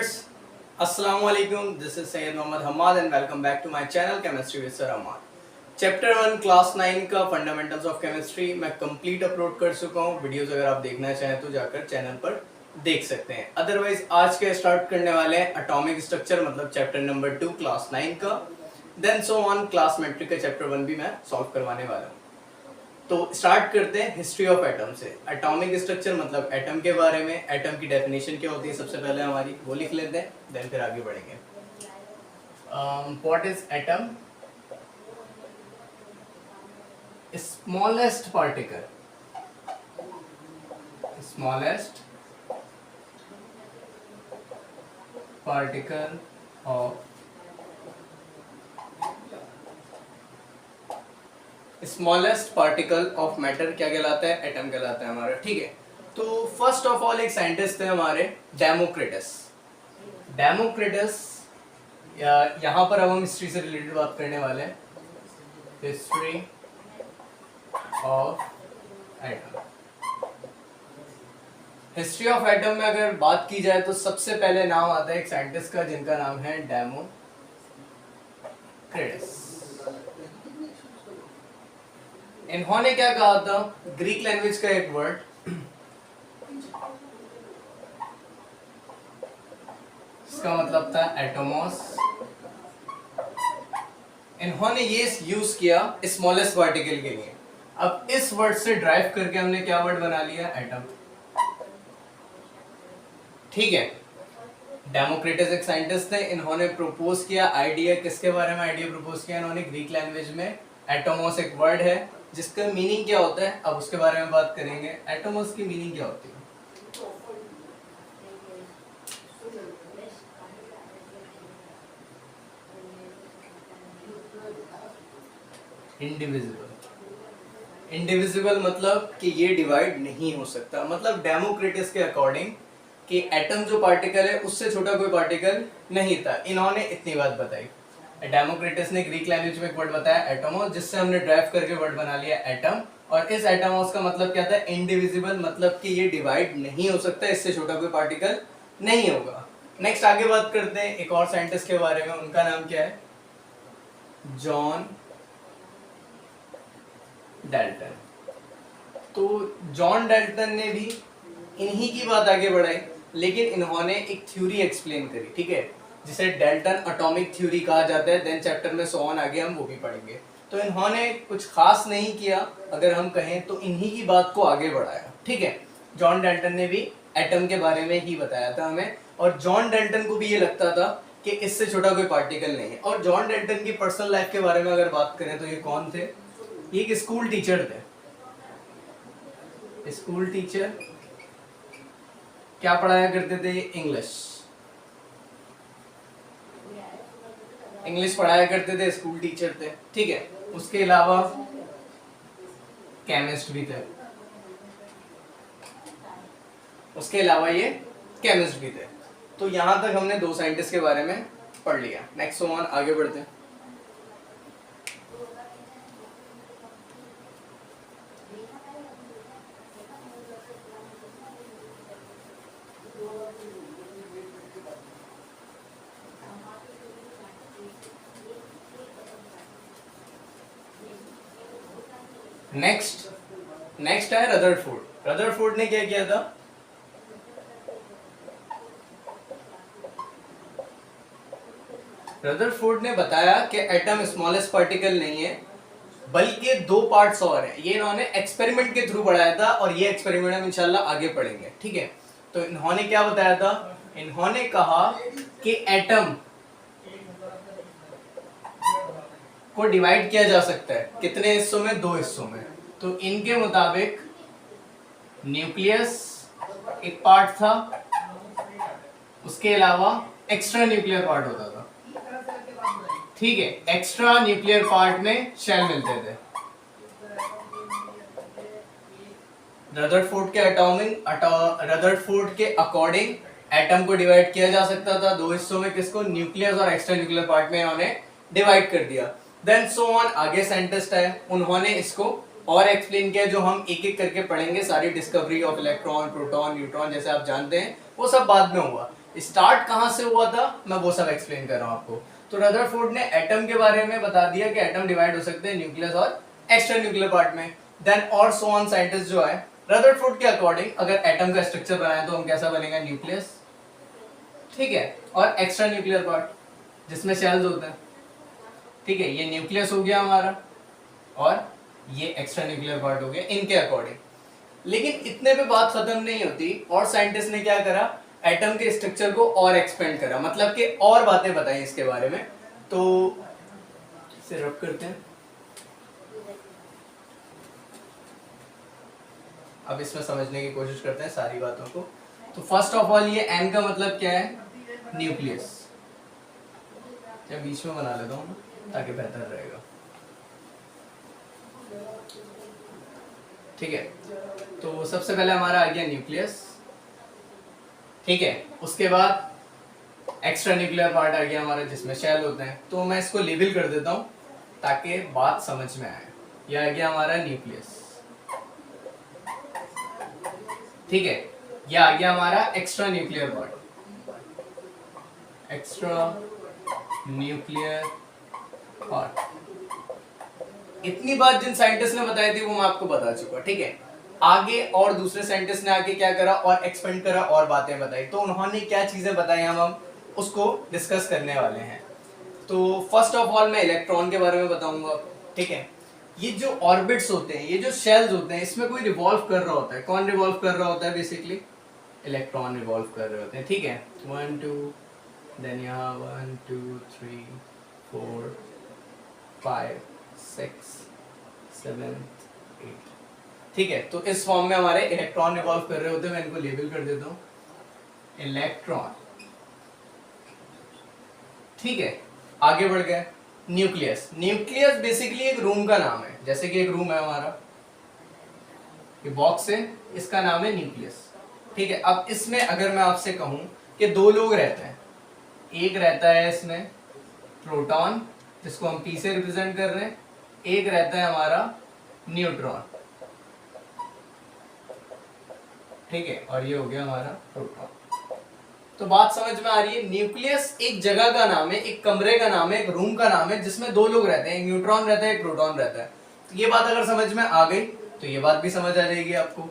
viewers, Assalamu alaikum. This is Sayyid Mohammad Hamad and welcome back to my channel Chemistry with Sir Hamad. Chapter 1 class 9 का fundamentals of chemistry मैं complete upload कर चुका हूँ. Videos अगर आप देखना चाहें तो जाकर चैनल पर देख सकते हैं. अदरवाइज आज के स्टार्ट करने वाले हैं एटॉमिक स्ट्रक्चर मतलब चैप्टर नंबर 2 क्लास 9 का. Then so on class matric का चैप्टर 1 भी मैं सॉल्व करवाने वाला हूँ. तो स्टार्ट करते हैं हिस्ट्री ऑफ एटम से. एटॉमिक स्ट्रक्चर मतलब एटम के बारे में, एटम की डेफिनेशन क्या होती है सबसे पहले हमारी वो लिख लेते हैं. देन फिर आगे बढ़ेंगे. What is atom? Smallest particle of smallest particle of matter क्या कहलाता है? एटम कहलाता है हमारा. ठीक है. तो फर्स्ट ऑफ ऑल एक साइंटिस्ट थे हमारे डेमोक्रिटस. यहाँ पर अब हम हिस्ट्री से रिलेटेड बात करने वाले हैं. History of atom. History of atom में अगर बात की जाए तो सबसे पहले नाम आता है एक साइंटिस्ट का जिनका नाम है डेमोक्रिटस. इन्होंने क्या कहा था? ग्रीक लैंग्वेज का एक वर्ड इसका मतलब था एटोमोस. इन्होंने ये यूज किया स्मॉलेस्ट पार्टिकल के लिए. अब इस वर्ड से ड्राइव करके हमने क्या वर्ड बना लिया? एटम. ठीक है. डेमोक्रिटस एक साइंटिस्ट थे. इन्होंने प्रपोज किया आइडिया. किसके बारे में आइडिया प्रपोज किया इन्होंने? ग्रीक लैंग्वेज में एटोमोस एक वर्ड है जिसका मीनिंग क्या होता है अब उसके बारे में बात करेंगे. एटोमोस की मीनिंग क्या होती है? इंडिविजिबल. इंडिविजिबल मतलब कि ये डिवाइड नहीं हो सकता. मतलब डेमोक्रिटस के अकॉर्डिंग कि एटम जो पार्टिकल है उससे छोटा कोई पार्टिकल नहीं था. इन्होंने इतनी बात बताई. डेमोक्रिटस ने ग्रीक लैंग्वेज में एक वर्ड बताया एटोमोस जिससे हमने ड्राइव करके वर्ड बना लिया एटम. और इस एटोमोस का मतलब क्या था? इंडिविजिबल मतलब कि ये डिवाइड नहीं हो सकता. इससे छोटा कोई पार्टिकल नहीं होगा. नेक्स्ट आगे बात करते हैं एक और साइंटिस्ट के बारे में. उनका नाम क्या है? John Dalton. तो जॉन डाल्टन ने भी इन्हीं की बात आगे बढ़ाई लेकिन इन्होंने एक थ्योरी एक्सप्लेन करी. ठीक है, जिसे डाल्टन एटॉमिक थ्योरी कहा जाता है. देन चैप्टर में सो ऑन आगे हम वो भी पढ़ेंगे. तो इन्होंने कुछ खास नहीं किया अगर हम कहें तो इन्हीं की बात को आगे बढ़ाया. ठीक है. जॉन डाल्टन ने भी एटम के बारे में ही बताया था हमें. और जॉन डाल्टन को भी ये लगता था कि इससे छोटा कोई पार्टिकल नहीं है. और जॉन डाल्टन की पर्सनल लाइफ के बारे में अगर बात करें तो ये कौन थे? ये एक स्कूल टीचर थे. स्कूल टीचर क्या पढ़ाया करते थे? इंग्लिश पढ़ाया करते थे. स्कूल टीचर थे. ठीक है. उसके अलावा केमिस्ट भी थे. तो यहां तक हमने दो साइंटिस्ट के बारे में पढ़ लिया. नेक्स्ट वन आगे बढ़ते हैं. नेक्स्ट है रदरफोर्ड. रदरफोर्ड ने क्या किया था? रदरफोर्ड ने बताया कि एटम स्मॉलेस्ट पार्टिकल नहीं है बल्कि दो पार्ट्स और हैं. ये इन्होंने एक्सपेरिमेंट के थ्रू बढ़ाया था और ये एक्सपेरिमेंट हम इंशाल्लाह आगे पढ़ेंगे. ठीक है. तो इन्होंने क्या बताया था? इन्होंने कहा कि एटम को डिवाइड किया जा सकता है. कितने हिस्सों में? दो हिस्सों में. तो इनके मुताबिक न्यूक्लियस एक पार्ट था. उसके अलावा एक्स्ट्रा न्यूक्लियर पार्ट होता था. ठीक है. एक्स्ट्रा न्यूक्लियर पार्ट में शेल मिलते थे. रदरफोर्ड के अकॉर्डिंग एटम को डिवाइड किया जा सकता था दो हिस्सों में. किसको? न्यूक्लियस और एक्स्ट्रा न्यूक्लियर पार्ट में इन्होंने डिवाइड कर दिया. देन सो ऑन आगे साइंटिस्ट है उन्होंने इसको और एक्सप्लेन किया जो हम एक एक करके पढ़ेंगे. सारी discovery of electron, proton, neutron जैसे आप जानते हैं वो सब बाद में हुआ. स्टार्ट कहां से हुआ था मैं वो सब एक्सप्लेन कर रहा हूं आपको। तो रदरफोर्ड ने एटम के बारे में बता दिया कि एटम डिवाइड हो सकते हैं न्यूक्लियस और एक्स्ट्रा न्यूक्लियर पार्ट में। देन और सो ऑन साइंटिस्ट जो है रदरफोर्ड के अकॉर्डिंग अगर एटम का स्ट्रक्चर बनाए तो हम कैसा बनेगा, न्यूक्लियस, ठीक है, और एक्स्ट्रा न्यूक्लियर पार्ट जिसमें शेल्स होते हैं, ठीक है, ये न्यूक्लियस हो गया हमारा और ये एक्स्ट्रा न्यूक्लियर पार्ट हो गया इनके अकॉर्डिंग। लेकिन इतने पे बात खत्म नहीं होती और साइंटिस्ट ने क्या करा, एटम के स्ट्रक्चर को और एक्सपेंड करा, मतलब कि और बातें बताई इसके बारे में। तो इसे रब करते हैं, अब इसमें समझने की कोशिश करते हैं सारी बातों को। तो फर्स्ट ऑफ ऑल ये एन का मतलब क्या है, न्यूक्लियस। या बीच में बना लेता हूँ ताकि बेहतर रहेगा, ठीक है। तो सबसे पहले हमारा आ गया न्यूक्लियस, ठीक है। उसके बाद एक्स्ट्रा न्यूक्लियर पार्ट आ गया हमारा जिसमें शेल होते हैं। तो मैं इसको लेबल कर देता हूं ताकि बात समझ में आए। यह आ गया हमारा न्यूक्लियस, ठीक है। यह आ गया हमारा extra nuclear part, extra nuclear part. इतनी बात जिन साइंटिस्ट ने बताई थी वो मैं आपको बता चुका, ठीक है। आगे और दूसरे साइंटिस्ट ने आके क्या करा और एक्सपेंड करा और बातें बताई। तो उन्होंने क्या चीजें बताई हम उसको डिस्कस करने वाले हैं। तो फर्स्ट ऑफ ऑल मैं इलेक्ट्रॉन के बारे में बताऊंगा, ठीक है। ये जो ऑर्बिट्स होते हैं, ये जो शेल्स होते हैं, इसमें कोई रिवॉल्व कर रहा होता है। कौन रिवॉल्व कर रहा होता है, बेसिकली इलेक्ट्रॉन रिवॉल्व कर रहे होते हैं, ठीक है। 1 2 देन यहाँ 1 2 3 4 5 6 7 8, ठीक है। तो इस फॉर्म में हमारे इलेक्ट्रॉन रिवॉल्व कर रहे होते हैं। मैं इनको लेबल कर देता हूं इलेक्ट्रॉन, ठीक है। आगे बढ़ गए न्यूक्लियस। न्यूक्लियस बेसिकली एक रूम का नाम है, जैसे कि एक रूम है हमारा, ये बॉक्स है, इसका नाम है न्यूक्लियस, ठीक है। अब इसमें अगर मैं आपसे कहूं कि दो लोग रहते हैं, एक रहता है इसमें प्रोटॉन जिसको हम पी से रिप्रेजेंट कर रहे हैं, एक रहता है हमारा न्यूट्रॉन, ठीक है, और ये हो गया हमारा प्रोटॉन। तो बात समझ में आ रही है। न्यूक्लियस एक जगह का नाम है, एक कमरे का नाम है, एक रूम का नाम है जिसमें दो लोग रहते हैं, एक न्यूट्रॉन रहता है, एक प्रोटॉन रहता है। तो ये बात अगर समझ में आ गई तो ये बात भी समझ आ जाएगी आपको।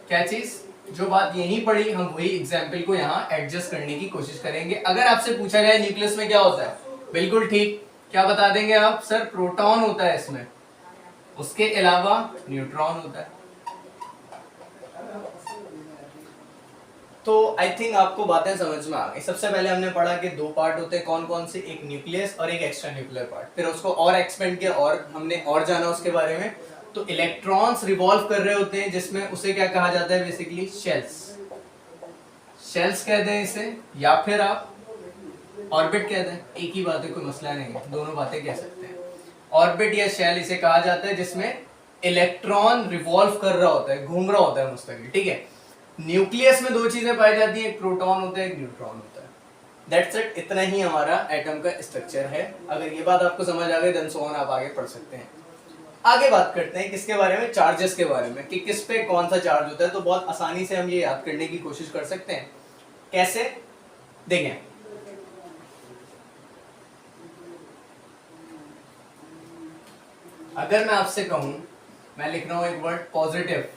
क्या चीज, जो बात यहीं पड़ी हम वही एग्जाम्पल को यहाँ एडजस्ट करने की कोशिश करेंगे। अगर आपसे पूछा जाए न्यूक्लियस में क्या होता है, बिल्कुल ठीक, क्या बता देंगे आप, सर प्रोटॉन होता है इसमें, उसके अलावा न्यूट्रॉन होता है। तो आई थिंक आपको बातें समझ में आ गई। सबसे पहले हमने पढ़ा कि दो पार्ट होते हैं, कौन कौन से, एक न्यूक्लियस और एक एक्स्ट्रा न्यूक्लियर पार्ट। फिर उसको और एक्सपेंड किया और हमने और जाना उसके बारे में। तो इलेक्ट्रॉन्स रिवॉल्व कर रहे होते हैं जिसमें उसे क्या कहा जाता है, बेसिकली शेल्स, शेल्स कहते हैं इसे, या फिर आप ऑर्बिट कहते हैं, एक ही बात है, कोई मसला नहीं है, दोनों बातें कह सकते हैं। ऑर्बिट या शेल इसे कहा जाता है जिसमें इलेक्ट्रॉन रिवॉल्व कर रहा होता है, घूम रहा होता है मुस्तकिल, ठीक है। न्यूक्लियस में दो चीजें पाई जाती है, एक प्रोटॉन होता है, एक न्यूट्रॉन होता है। दैट्स इट, इतना ही हमारा एटम का स्ट्रक्चर है। अगर ये बात आपको समझ आ गई देन सो ऑन आप आगे पढ़ सकते हैं। आगे बात करते हैं किसके बारे में, चार्जेस के बारे में, कि किस पे कौन सा चार्ज होता है। तो बहुत आसानी से हम ये याद करने की कोशिश कर सकते हैं। कैसे, देखें, अगर मैं आपसे कहूं, मैं लिख रहा हूं एक वर्ड पॉजिटिव,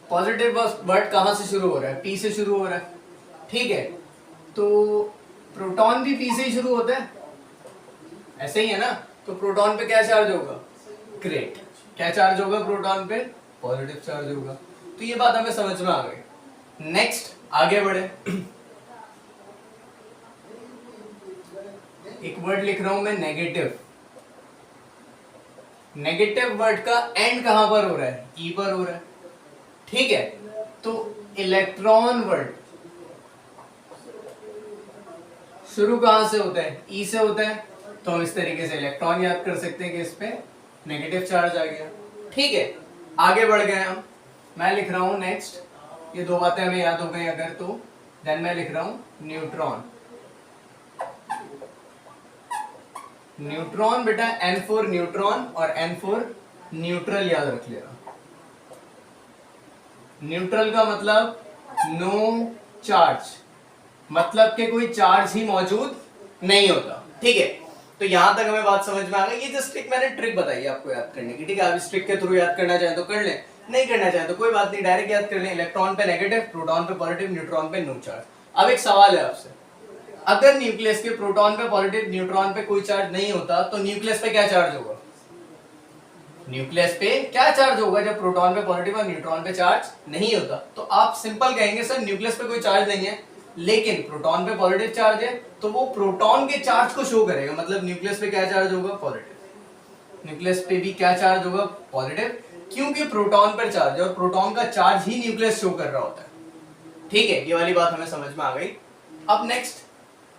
पॉजिटिव वर्ड कहां से शुरू हो रहा है, पी से शुरू हो रहा है, ठीक है। तो प्रोटॉन भी पी से ही शुरू होता है, ऐसे ही है ना। तो प्रोटॉन पे क्या चार्ज होगा, ग्रेट, क्या चार्ज होगा प्रोटॉन पे, पॉजिटिव चार्ज होगा। तो ये बात हमें समझ में आ गई। नेक्स्ट आगे बढ़े, एक वर्ड लिख रहा हूं मैं नेगेटिव। नेगेटिव वर्ड का एंड कहां पर हो रहा है, ई पर हो रहा है, ठीक है। तो इलेक्ट्रॉन वर्ड शुरू कहां से होता है, ई से होता है। तो हम इस तरीके से इलेक्ट्रॉन याद कर सकते हैं कि इस पे नेगेटिव चार्ज आ गया, ठीक है। आगे बढ़ गए हम, मैं लिख रहा हूं नेक्स्ट, ये दो बातें हमें याद हो गई अगर, तो देन मैं लिख रहा हूं न्यूट्रॉन। न्यूट्रॉन बेटा N फॉर न्यूट्रॉन और N फॉर न्यूट्रल याद रख लेना। न्यूट्रल का मतलब नो चार्ज, मतलब कि कोई चार्ज ही मौजूद नहीं होता। ठीक है, तो यहां तक हमें बात समझ में आ गई। ये जस्ट एक मैंने ट्रिक बताई आपको याद करने की। ठीक है, आप इस ट्रिक के थ्रू याद करना चाहें तो कर लें, नहीं करना चाहें तो कोई बात नहीं, डायरेक्ट याद कर लें। इलेक्ट्रॉन पे नेगेटिव, प्रोटॉन पे पॉजिटिव, न्यूट्रॉन पे नो चार्ज। अब एक सवाल है आपसे, अगर न्यूक्लियस के प्रोटॉन पे पॉजिटिव, न्यूट्रॉन पे कोई चार्ज नहीं होता तो न्यूक्लियस पे क्या चार्ज होगा? न्यूक्लियस पे क्या चार्ज होगा जब प्रोटॉन पे पॉजिटिव और न्यूट्रॉन पे चार्ज नहीं होता? तो आप सिंपल कहेंगे सर न्यूक्लियस पे कोई चार्ज नहीं है, लेकिन प्रोटॉन पे पॉजिटिव चार्ज है, तो वो प्रोटॉन के चार्ज को शो करेगा। मतलब न्यूक्लियस पे क्या चार्ज होगा? पॉजिटिव। न्यूक्लियस पे भी क्या चार्ज होगा? पॉजिटिव, क्योंकि प्रोटॉन पर चार्ज है और प्रोटॉन का चार्ज ही न्यूक्लियस शो कर रहा होता है। ठीक है, ये वाली बात हमें समझ में आ गई। अब नेक्स्ट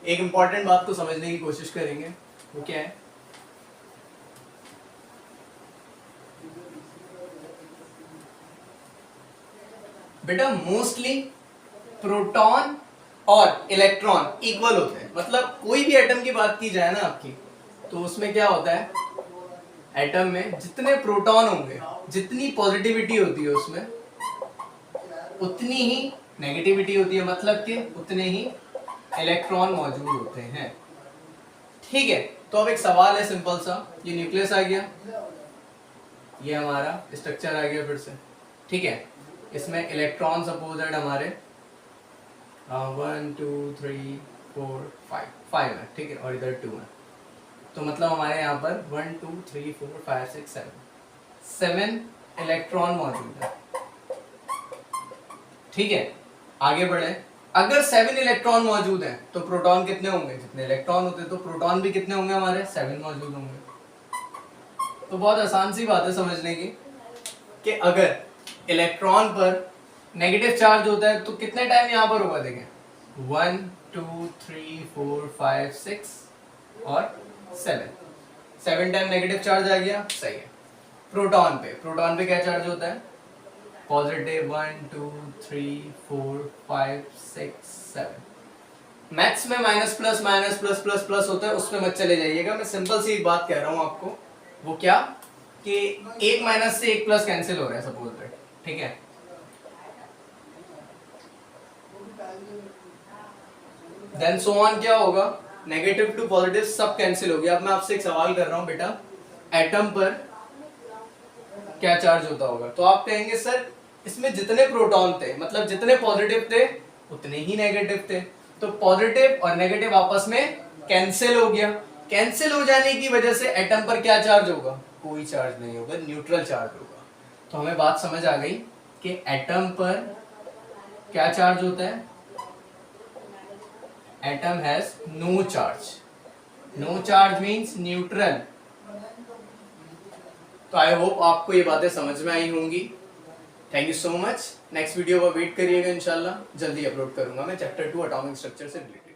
एक इंपॉर्टेंट बात को समझने की कोशिश करेंगे, वो क्या है? बेटा मोस्टली प्रोटॉन और इलेक्ट्रॉन इक्वल होते हैं। मतलब कोई भी एटम की बात की जाए ना आपकी, तो उसमें क्या होता है, एटम में जितने प्रोटॉन होंगे, जितनी पॉजिटिविटी होती है उसमें उतनी ही नेगेटिविटी होती है, मतलब कि उतने ही इलेक्ट्रॉन मौजूद होते हैं। ठीक है, तो अब एक सवाल है सिंपल सा, ये न्यूक्लियस आ गया, ये हमारा स्ट्रक्चर आ गया फिर से। ठीक है, इसमें इलेक्ट्रॉन सपोज्ड हमारे 1 2 3 4 5 है। ठीक है, और इधर 2 है, तो मतलब हमारे यहाँ पर 1 2 3 4 5 6 7 इलेक्ट्रॉन मौजूद है। ठीक है, आगे बढ़े। अगर 7 इलेक्ट्रॉन मौजूद हैं तो प्रोटॉन कितने होंगे? जितने इलेक्ट्रॉन होते तो प्रोटॉन भी कितने होंगे? हमारे 7 मौजूद होंगे। तो बहुत आसान सी बात है समझने की कि अगर इलेक्ट्रॉन पर नेगेटिव चार्ज होता है तो कितने टाइम यहाँ पर होगा? देखें 1 2 3 4 5 6 और 7 टाइम नेगेटिव चार्ज आ गया। सही है। प्रोटॉन पे क्या चार्ज होता है? पॉजिटिव 1 2 3 4 5 6 7। मैथ्स में माइनस प्लस प्लस होता है, उसमें मत चले जाइएगा। मैं सिंपल सी एक बात कह रहा हूँ आपको, वो क्या कि एक माइनस से एक प्लस कैंसिल हो रहा है सपोज दैट। ठीक है, देन सो ऑन क्या होगा? नेगेटिव टू पॉजिटिव सब कैंसिल हो गया। अब मैं आपसे एक सवाल कर रहा हूं बेटा, एटम पर क्या चार्ज होता होगा? तो आप कहेंगे सर इसमें जितने प्रोटॉन थे, मतलब जितने पॉजिटिव थे उतने ही नेगेटिव थे, तो पॉजिटिव और नेगेटिव आपस में कैंसिल हो गया। कैंसिल हो जाने की वजह से एटम पर क्या चार्ज होगा? कोई चार्ज नहीं होगा, न्यूट्रल चार्ज होगा। तो हमें बात समझ आ गई कि एटम पर क्या चार्ज होता है? Atom has no charge. No charge means neutral. तो आई होप आपको ये बातें समझ में आई होंगी। Thank you so much. Next video पर वेट करिएगा, इंशाल्लाह जल्दी अपलोड करूंगा मैं चैप्टर 2 एटॉमिक स्ट्रक्चर से रिलेटेड।